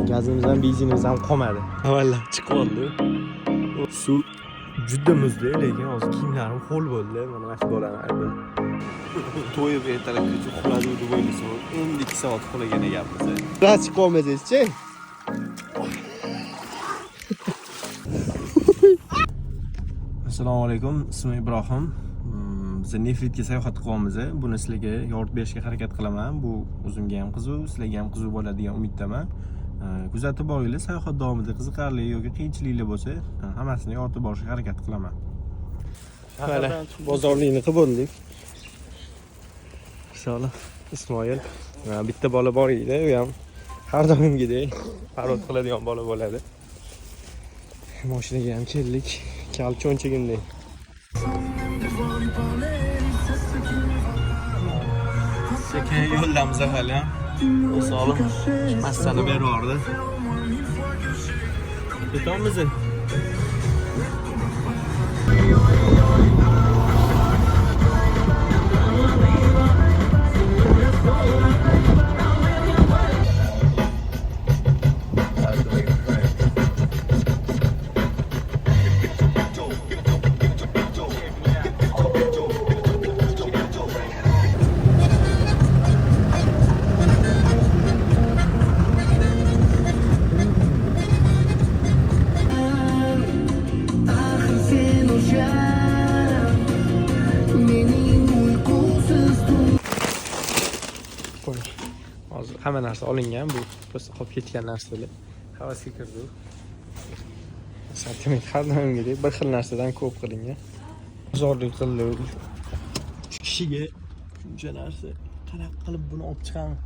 Gazimiz ham benzinimiz ham qolmadi. Avvallar chiqib oldi. Suv juda muzli, lekin hozir kiyimlarim ho'l bo'ldi. Mana shu bolalarni to'yib ertalabgacha uxladi deb o'ylaysan. Endi 2 soat uxlagan ekanmiz. Ras chiqib olmasangiz-chi? Assalomu alaykum, ismim Ibrohim. Biz Nefritga sayohat qilyapmiz. Buni sizlarga yoritib berishga harakat qilaman. Bu o'zimga ham qiziq, sizlarga ham qiziq bo'ladi degan umiddaman. Kuzatib boringlar, sayohat davomida qiziqarli yoki qiyinchiliklar bo'lsa, hammasini yoritib borishga harakat qilaman. Mana bozorlikni qilib bo'ldik. Inshaalloh Ismoil bitta bola bor edi, u ham har doimgidek parod qiladigan bola bo'ladi. Mashinaga ham keldik. Kal cho'nchagimdek. Sekin yo'ldamiz hali. O'solim massani berib yubordi. Ketamiz. Hamma narsa olingan, bu prosta qolib ketgan narsalar. Havasga kirdi. Sortiment har doimgidek bir xil narsadan ko'p qilingan. Bozorlik qildi. 3 kishiga shuncha narsa qanaqa qilib buni olib chiqamiz?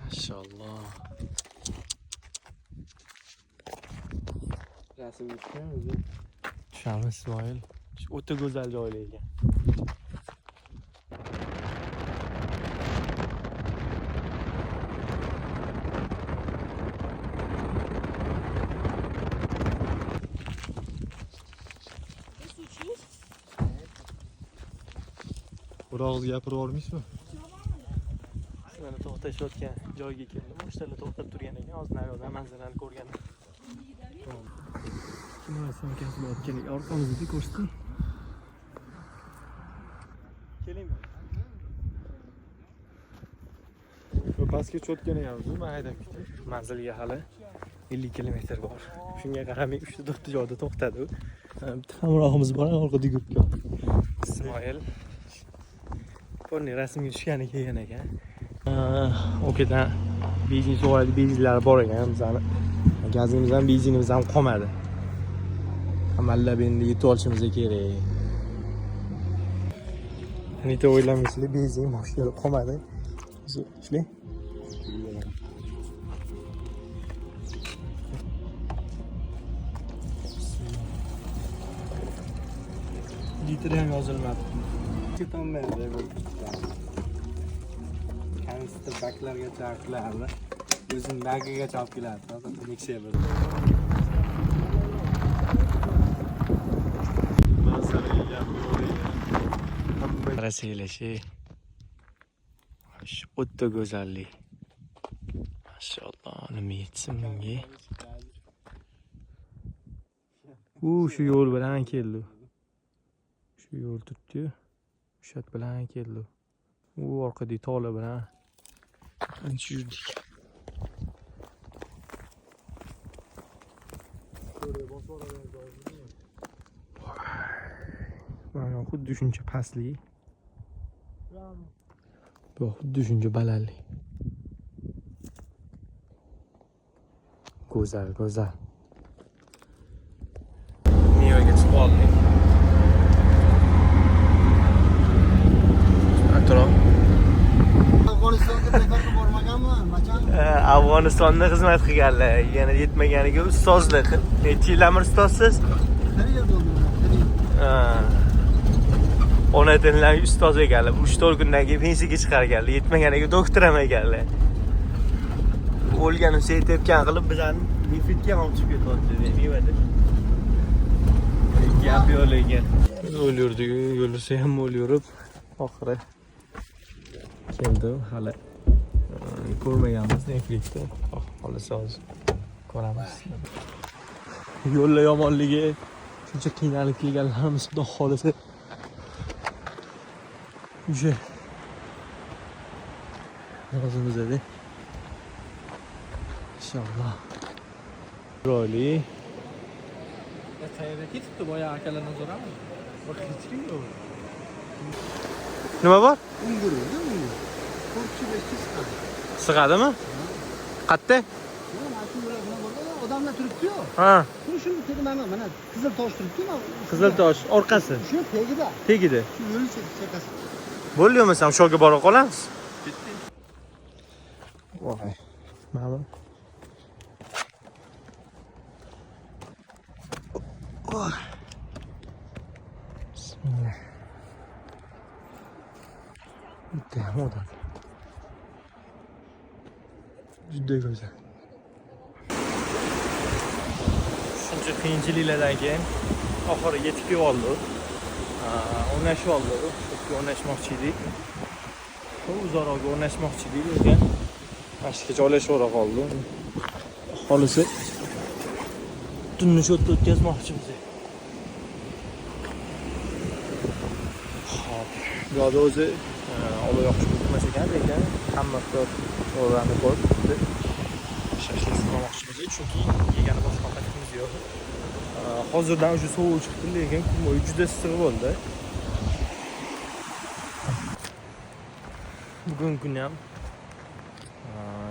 Mashalloh. Rasm tushamiz. Tushamiz Ismoil. O'ta go'zal joylar ekan. Biroz gapirib olmaysizmi? Mana to'xtashayotgan joyga keldim. Moshtalar to'xtab turgan ekan. Hozir nariyoqdan manzarani ko'rgandim. Kimlar samkasi bor keling, orqamizda ko'rsating. Keling. Bu pastga cho'tgan ekanmiz, men haydab ketdim. Manzilga hali 50 kilometr bor. Shunga qaramay 3-4 joyda to'xtadi. Bitta hamrohimiz bor, orqada yuribdi. Ismoil. Ko'rni rasmga tushgani kelgan ekan. O'kadan benzin so'raydi, benzinlar bor ekan bizani. Gazimiz ham benzinimiz ham qolmadi. Amallab endi yetib olishimiz kerak. Nita o'ylamaysizlar, benzin mashinada qolmadi. Ishlang. Litr ham yozilmadi. Ketonmaydi bu. Kanister baklarga chaqiladi. O'zing bagiga chop keladi. Hozir miksер bir. Rasiylashi. O'ta go'zallik. Mashalloh, nima yetsin menga. Shu yo'l bilan keldi. Shu yo'l tutdi. Shat bilan keldi. Orqadagi to'la bilan yurdik. Mana xuddi shuncha pastlik. Bu xuddi shuncha balandlik. Go'zal, go'zal. Mevaga chiqib oldik. Atrof. Afg'onistonga safarga bormaganman, machan. Afg'onistonda xizmat qilganlar, yana yetmaganiga ustozlik. Necha yillar ustozsiz? 1 yil bo'ldi. Ona tillar ustoz ekanlar. 3-4 kundan keyin pensiyaga chiqarganlar. Yetmaganiga doktor ham ekanlar. O'lganini sevtepkan qilib bizani Nefritga ham chiqib ketyapti deyapti. Gap yo'q ekan. Yo'l yurdik, yo'lsa ham yo'l yurib oxiri keldi hali ko'rmaganmiz nefritni. Xohlasa hozir ko'ramiz. Yo'llar yomonligi shuncha qiynalib kelganlarimiz xudo xohlasa o'sha o'zimiz edi. Inshaalloh. Chiroyli. Qayerga ketibdi boya akalardan so'rami? Hech kim yo'q. Nima bor? Ungurdi u. Ko'pchilik chiqadi. Sig'adimi? Qatta? Odamlar turibdi-yu. Ha. Shuni mana qizil tosh turibdi-ku. Qizil tosh orqasi. Shu tegida. Tegida. Shu yo'l chekasi. Bo'lmaymi, ham shoga borib qolamiz. Voy. Mana. Bismillah. Bitta odam. Juda go'zal. Shuncha qiyinchiliklardan keyin oxiri yetib kelib oldik. O'rnashib oldik. O'rnashmoqchi edik. Uzoqroq o'rnashmoqchi edik, lekin mashqga joylashib qoldi. Xohlasa tunni shu yerda o'tkazmoqchimiz. Xo'p, bu yerda o'zi olov yoqish bo'lmas ekan, lekin hamma o'rganib qo'yib shashlik qilmoqchimiz, chunki yegani boshqa ovqatimiz yo'q. Hozirdan o'sha sovuq chiqdi, lekin kun bo'yi juda issiq bo'ldi. Bugun kun ham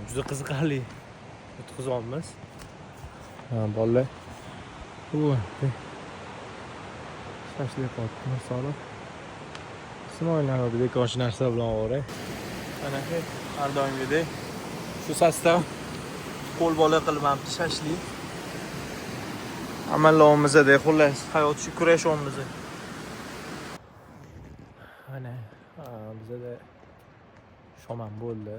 juda qiziqarli o'tkazyapmiz. Bolalar shashlik qotdi misoli. Simoylar bekorchi narsa bilan o'ray. Mana har doimgidek shu sostav qo'l bola qilmabdi shashlik. Amallovimizda xullas hayot shu kurashimiz. Mana bizda shomam bo'ldi.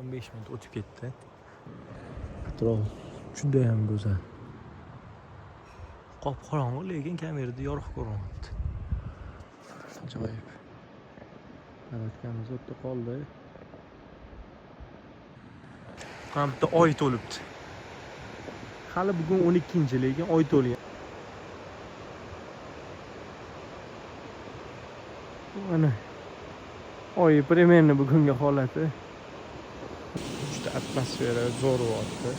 15 minut o'tib ketdi. Atrof juda ham go'zal. Qop-qorong'i, lekin kamerada yorug' ko'rinyapti. Ajoyib. Yaratganimiz o'tda qoldi. Ham bitta oy to'libdi. Hali bugun 12-chi, lekin oy to'lgan. Mana oy примерно bugungi holati. Juda atmosfera zo'r bo'lyapti.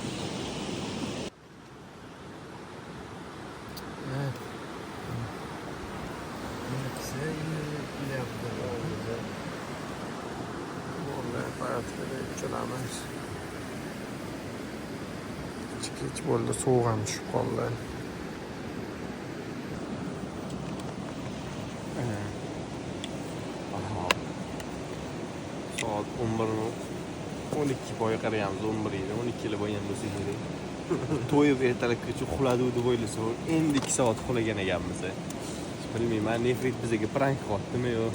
Kech bo'ldi, sovuq ham tushib qoldi. Soat 11:12 boya qarayapmiz, 11 edi, 12 yil bo'lgan bo'lsa kerak. To'yib ertalabgacha uxladi deb o'ylasa, endi 2 soat uxlagan ekanmiz. Bilmayman, nefrit bizga prank qotdimi yo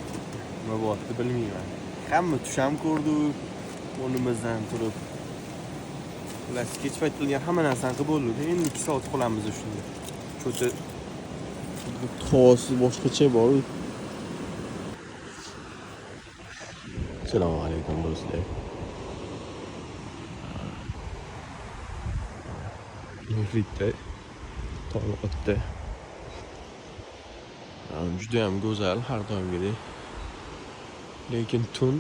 nima bo'pti bilmayman. Hamma tush ham ko'rdi, o'rnimizdan turib. Ular kech payt qilgan hamma narsani qilib bo'ldik. Endi 2 soat uxlamiz shunda. Cho'cha xo'si boshqacha bor. Assalomu alaykum do'stlar. Nefritda toliqotda. Juda ham go'zal har doimgidek. Lekin tun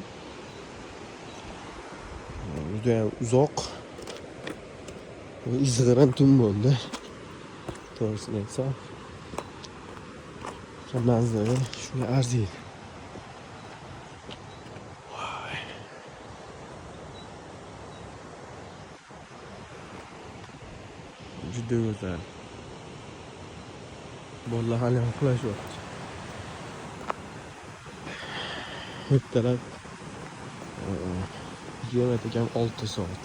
juda ham uzoq. Izg'irin tun bo'ldi. To'g'risini aytsam, manzara shunga arziydi. Juda go'zal. Bolalar hali ham uxlashyapti. Ertalab jo'nat ekan 6 soat.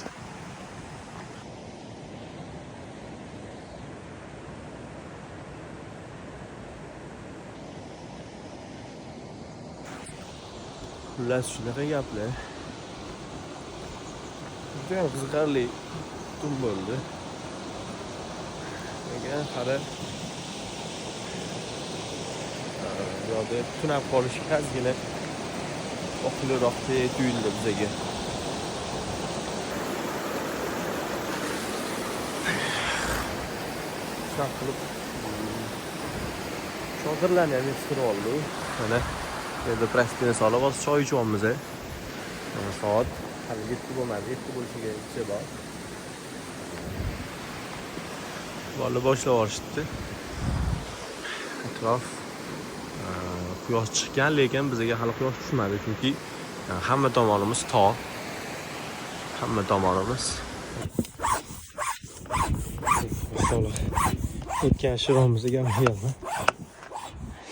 Xullas shunaqa gaplar. Juda ham qiziqarli tun bo'ldi. Lekin hali yo'da tunab qolish ozgina oqliroq tuyuldi bizga. Shunaqa qilib chodirlarni ham yetishtirib oldik. Mana endi plastina solib hozir choy ichyapmiz. Soat hali 7 bo'lmadi, 7 bo'lishiga ichi bor. Bola boshlab yuborishdi. Atrof quyosh chiqqan, lekin bizga hali quyosh tushmadi, chunki hamma tomonimiz tog'. Hamma tomonimiz. Maşallah. O'tgan shiromizga keldi.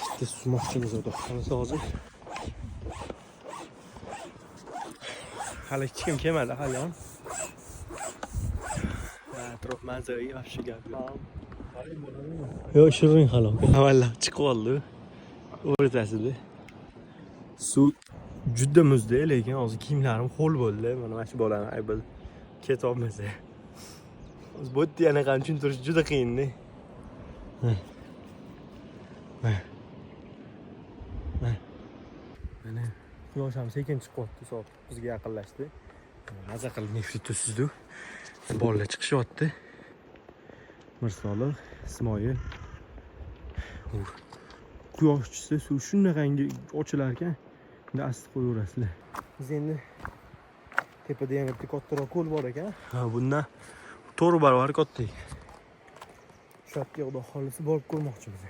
Bitta sumoqchimiz edi. Qanisi hozir? Hali hech kim kelmadi hali ham. Atrof manzaraga yaxshi gap yo'q. Yo'q, shirin halok. Avvallab chiqib oldi. O'rtasida. Suv juda muzda, lekin hozir kiyimlarim ho'l bo'ldi. Mana shu bolani aybil ketolmasa. O'z bu yerda yana qancha tushuntirish juda qiyin-da. Mana quyosh ham sekin chiqyapti, soat 9 ga yaqinlashdi. Maza qilib nefrit tushdi. Bolalar chiqishyapti. Mirsolih, Ismoil. Quyosh chiqsa suv shunaqangi ochilar ekan. Endi asti qo'yaverasizlar. Biz endi tepada yana bitta kattaroq ko'l bor ekan. Ha, bundan 4 barobar katta. Shu yerga xudo xolisi borib ko'rmoqchimiz.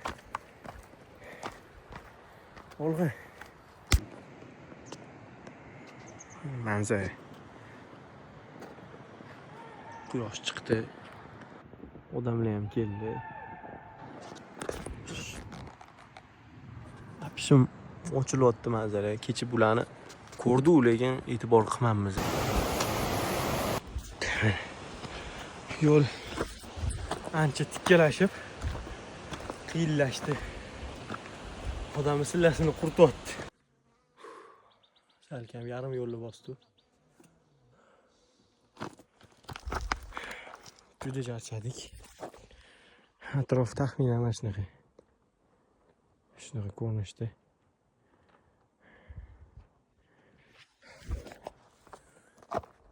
Olg'a. Manzara. Quyosh chiqdi. Odamlar ham keldi. Apishim ochilyapti manzara. Kecha bularni ko'rdik, lekin e'tibor qilmaymiz. Yo'l ancha tikkalashib, qiyinlashdi. Odamning sillasini qurtyapti. Salkam yarim yo'lni bosdi. Juda charchadik. Atrof taxminan mana shunaqa. Shunaqa ko'rinishda.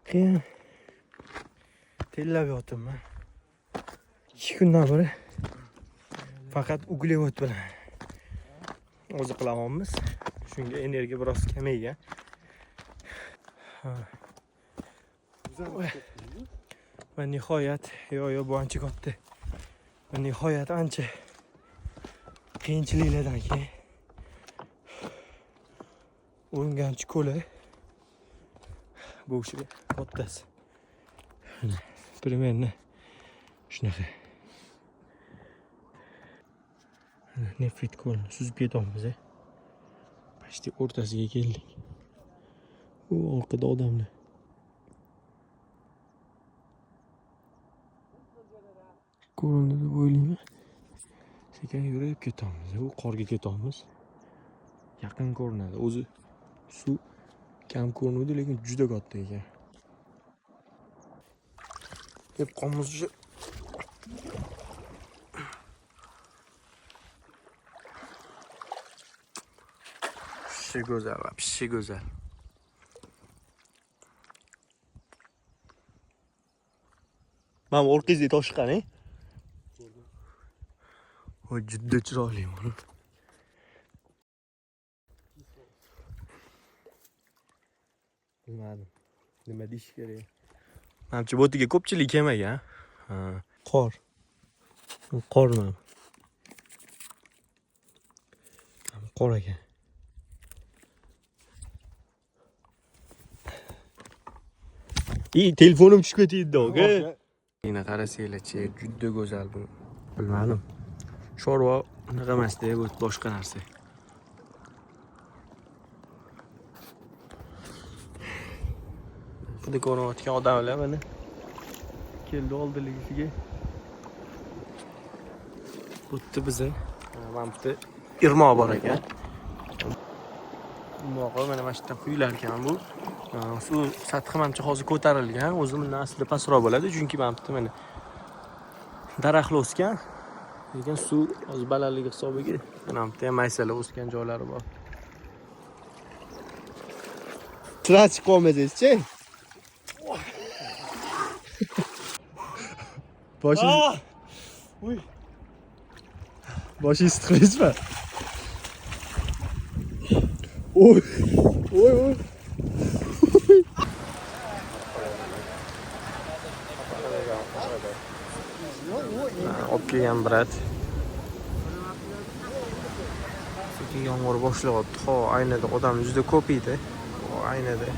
Qiyin. Tellab yotibman. 2 kundan beri faqat uglevod bilan o'zi qilamoqmiz. Shunga energiya biroz kamaygan. Va nihoyat, yo bu ancha katta. Va nihoyat ancha qiyinchiliklardan keyin Urganch ko'li bu ishga kattasi. Примерно shunaqa. Nefrit ko'lni suzib ketyapmiz. Почти o'rtasiga keldik. U orqada odamlar. Ko'rindi deb o'ylayman. Sekin yurib ketamiz. U qorga ketamiz. Yaqin ko'rinadi. O'zi suv kam ko'rinadi, lekin juda katta ekan. Deb qolamiz shu. Pishi go'zal, pishi go'zal. Mana orqangizda tosh qani? O juda chiroyli mana. Bilmadim. Nima deyish kerak? Menimcha bu yerga ko'pchilik kelmagan. Qor. Qor mana. Qor ekan. Telefonim tushib ketdi, oka. Yana qarasanglar-chi, juda go'zal bu. Bilmadim. Shorva unaqa emas-da, bu boshqa narsa. Xuddi ko'rayotgan odamlar mana keldi oldiligiga. O'tdi bizni. Mana bu yerda irmoq bor ekan. Irmoqqa mana yerdan quyilar ekan bu. Suv sathi menimcha hozir ko'tarilgan. O'zi bundan aslida pastroq bo'ladi, chunki mana bu yerda mana daraxtlar o'sgan. Lekin suv hozir balandligi hisobiga mana bu yerda ham maysalar o'sgan joylari bor. Sira chiqib qolmasangiz-chi? Boshingiz Boshingiz tiqlaysizmi? Oy. Oy oy. Olib kelgan brat. Sekin yomg'ir boshlayapti. Aynada odam juda ko'p edi. Aynada